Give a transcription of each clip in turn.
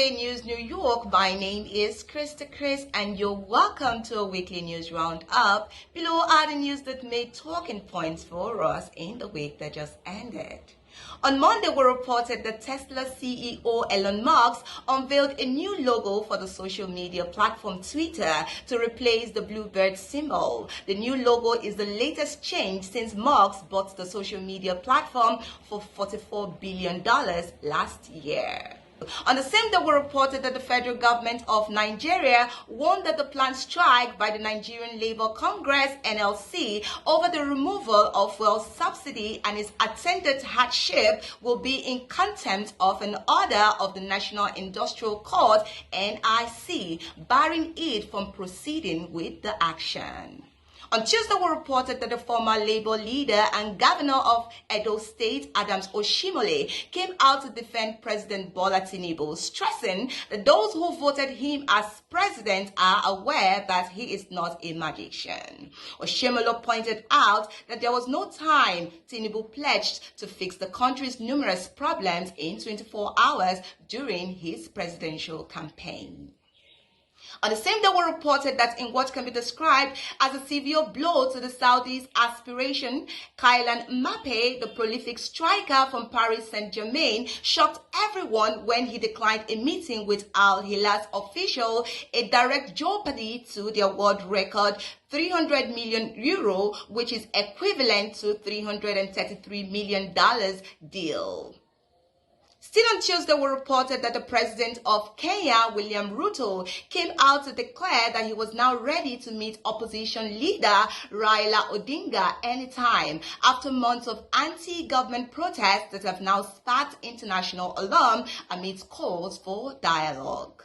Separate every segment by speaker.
Speaker 1: Weekly News New York. My name is Krista Chris, and you're welcome to a weekly news roundup. Below are the news that made talking points for us in the week that just ended. On Monday, we reported that Tesla CEO Elon Musk unveiled a new logo for the social media platform Twitter to replace the bluebird symbol. The new logo is the latest change since Musk bought the social media platform for $44 billion last year. On the same day, we reported that the federal government of Nigeria warned that the planned strike by the Nigerian Labour Congress (NLC) over the removal of fuel subsidy and its attendant hardship will be in contempt of an order of the National Industrial Court (NIC), barring it from proceeding with the action. On Tuesday, we reported that the former Labour leader and governor of Edo State, Adams Oshimole, came out to defend President Bola Tinubu, stressing that those who voted him as president are aware that he is not a magician. Oshimole pointed out that there was no time Tinubu pledged to fix the country's numerous problems in 24 hours during his presidential campaign. On the same day, we reported that in what can be described as a severe blow to the Saudis' aspiration, Kylian Mbappe, the prolific striker from Paris Saint-Germain, shocked everyone when he declined a meeting with Al Hilal's official, a direct jeopardy to their world record €300 million, which is equivalent to $333 million deal. Still on Tuesday, we reported that the president of Kenya, William Ruto, came out to declare that he was now ready to meet opposition leader Raila Odinga anytime, after months of anti-government protests that have now sparked international alarm amidst calls for dialogue.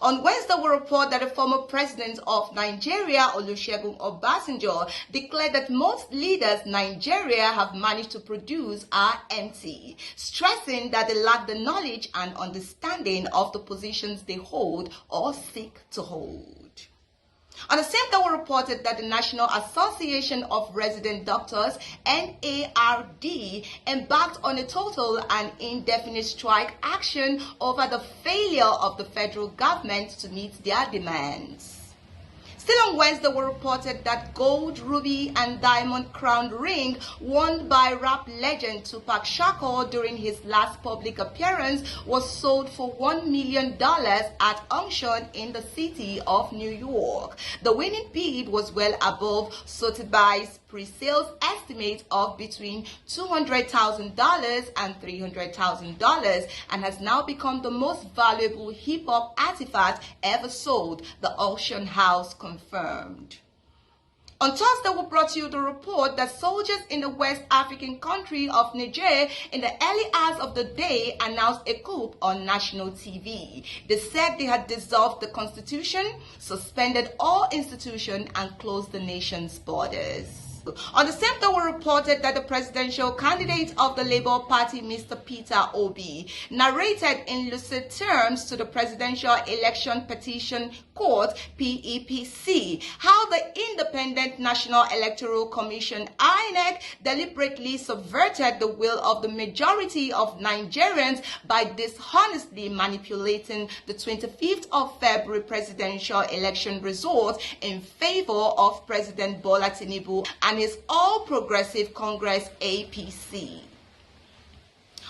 Speaker 1: On Wednesday, we report that the former president of Nigeria, Olusegun Obasanjo, declared that most leaders Nigeria have managed to produce are empty, stressing that they lack the knowledge and understanding of the positions they hold or seek to hold. On the same day, we reported that the National Association of Resident Doctors, NARD, embarked on a total and indefinite strike action over the failure of the federal government to meet their demands. Still on Wednesday, we reported that gold, ruby, and diamond crown ring worn by rap legend Tupac Shakur during his last public appearance was sold for $1 million at auction in the city of New York. The winning bid was well above Sotheby's pre-sales estimate of between $200,000 and $300,000 and has now become the most valuable hip-hop artifact ever sold, the auction house confirmed. On Thursday, we brought you the report that soldiers in the West African country of Niger in the early hours of the day announced a coup on national TV. They said they had dissolved the constitution, suspended all institutions, and closed the nation's borders. On the same day, we reported that the presidential candidate of the Labour Party, Mr. Peter Obi, narrated in lucid terms to the Presidential Election Petition Court, PEPC, how the Independent National Electoral Commission, INEC, deliberately subverted the will of the majority of Nigerians by dishonestly manipulating the 25th of February presidential election results in favor of President Bola Tinubu and his All Progressive Congress, APC.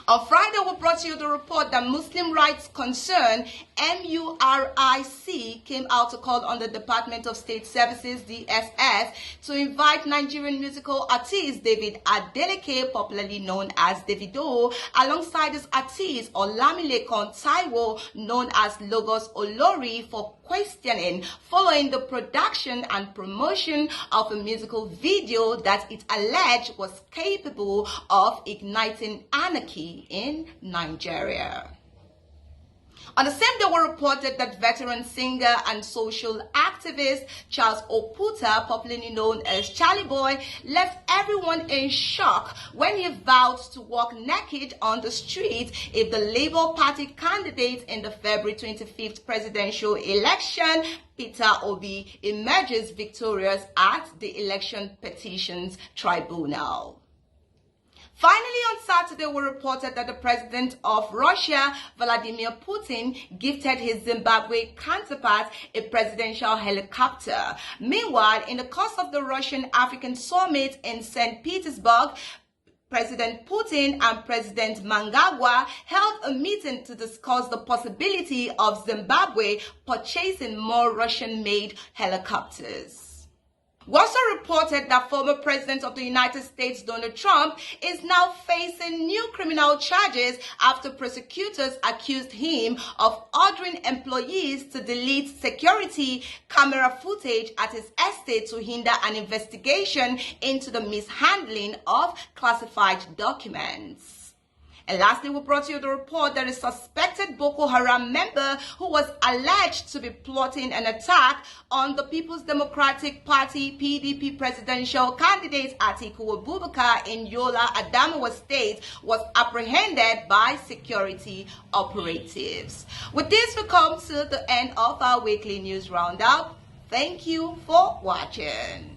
Speaker 1: On Friday, we brought you the report that Muslim Rights Concern, MURIC, came out to call on the Department of State Services, DSS, to invite Nigerian musical artist David Adeleke, popularly known as Davido, alongside his artist Olamilekan Taiwo, known as Logos Olori, for questioning following the production and promotion of a musical video that it alleged was capable of igniting anarchy in Nigeria. On the same day, we reported that veteran singer and social activist Charles Oputa, popularly known as Charlie Boy, left everyone in shock when he vowed to walk naked on the street if the Labour Party candidate in the February 25th presidential election, Peter Obi, emerges victorious at the Election Petitions Tribunal. Finally, on Saturday, we reported that the president of Russia, Vladimir Putin, gifted his Zimbabwe counterpart a presidential helicopter. Meanwhile, in the course of the Russian-African summit in St. Petersburg, President Putin and President Mnangagwa held a meeting to discuss the possibility of Zimbabwe purchasing more Russian-made helicopters. We also reported that former President of the United States, Donald Trump, is now facing new criminal charges after prosecutors accused him of ordering employees to delete security camera footage at his estate to hinder an investigation into the mishandling of classified documents. And lastly, we brought you the report that a suspected Boko Haram member who was alleged to be plotting an attack on the People's Democratic Party PDP presidential candidate Atiku Abubakar in Yola, Adamawa State was apprehended by security operatives. With this, we come to the end of our weekly news roundup. Thank you for watching.